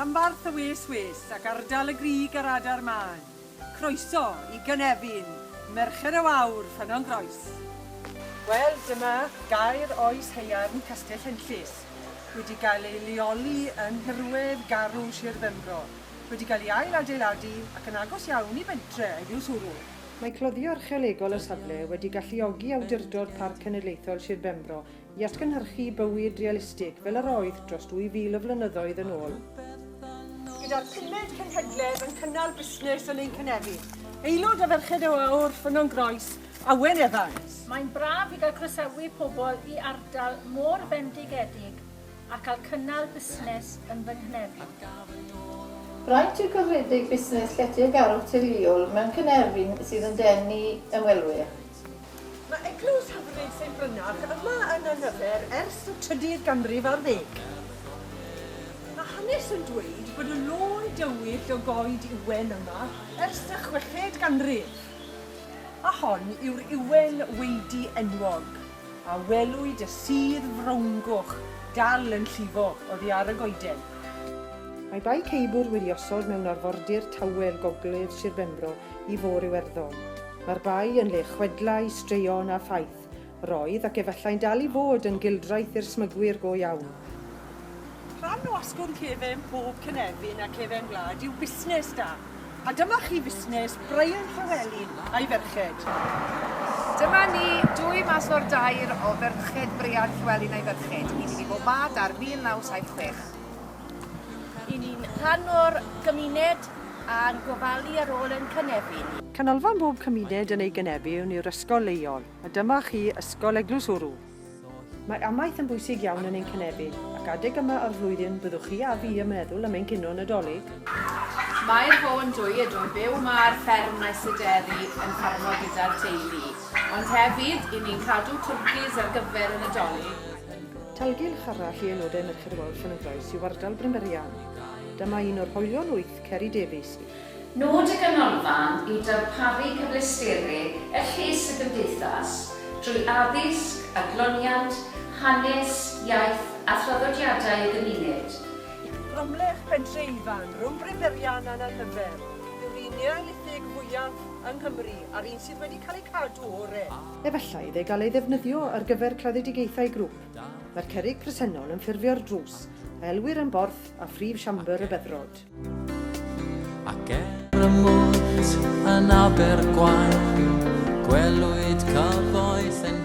Rhanbarth y wes ac ardal y grig ar adar man. Croeso i Gynefin, Merched y Wawr, Ffynnon Groes. Wel, dyma gair oes haearn Castell Henllys. Wedi cael ei leoli yn Nhirwedd Garw Sir Benfro. Wedi cael ei ail-adeiladu ac yn agos iawn i bentre Eglwys Wrw. Mae cloddio archeolegol y safle wedi galluogi awdurdod Parc Cenedlaethol Sir Benfro i atgynhyrchu bywyd realistig fel yr oedd dros 2000 o flynyddoedd yn ôl. Gyda'r pumed cenhedledd yn cynnal busnes yn ein Cynefin, aelod a Merched y Wawr, Ffynnon Groes, Awen Evans. Mae'n braf i gael croesawu pobl i ardal mor bendigedig a cael cynnal busnes yn fy Nghynefin. Braint yw'r gyfredig busnes llety garw teuluol mewn Cynefin sydd yn denu ymwelwyr. Mae Eglwys Hyfryd Saint Brynach yma yn y Nyfer ers y 3yd ganrif ar 10. Mae hanes yn dweud bod y lôn dywyll o goed Iwen yma ers y 6ed ganrif. A hon yw'r Iwen Weidi enwog, a welwyd y sydd frowngoch dal yn llifo oddi ar y goeden. Mae bai ceibwr wedi osod mewn arfordir tawel gogledd Sir Benfro i Fôr Iwerddon. Mae'r bai yn le chwedlau, straeon a ffaith, roedd ac efallai'n dal i fod yn gildraeth i'r smygwyr go iawn. Rhan o asgwrn cefen pob Cynefin a cefen gwlad yw busnes da. A dyma chi busnes Brian Llywelyn a'i ferched. Dyma ni 2 mas o'r 2 o ferched Brian Llywelyn a'i ferched. I ni bod mad ar 1976. I ni'n rhan o'r gymuned a'n gofalu ar ôl yn Cynefin. Canolfan bob cymuned yn ei Gynefin yw'r ysgol leol, a dyma chi ysgol Eglwys Wrw. Mae amaeth yn bwysig iawn yn ein Cynefin, ac adeg yma o'r flwyddyn byddwch chi a fi yn meddwl am ein cino Nadolig. Mae'r ffôn dwy ydw yn byw ma'r fferm Nes y Deri yn ffarmo gyda'r teulu, ond hefyd i ni'n cadw twrgis ar gyfer y Nadolig. Talgylch arall i aelodau Merched y Wawr Ffynnon Groes yw ardal Brynberian. Dyma un o'r hoelion 8 Ceri Davies. Nod y ganolfan i darparu cyfleusterau y lles y gymdeithas trwy addysg, adloniant, hanes, iaith a thraddodiadau y gymuned. Bromlech pentre Ifan, rhwng Brynberian a'n Nyfer, yw'r uniaethyg fwyaf yng Nghymru a'r un sydd wedi cael ei cadw o'r Efallai ei gael ei ddefnyddio ar gyfer claddedigaethau grŵp. Mae'r cerrig presennol yn ffurfio'r drws, a elwyr yn borth a phrif siambr y Beddrod. Ac y mwt yn Abergwaun, gwelwyd cyfoeth yn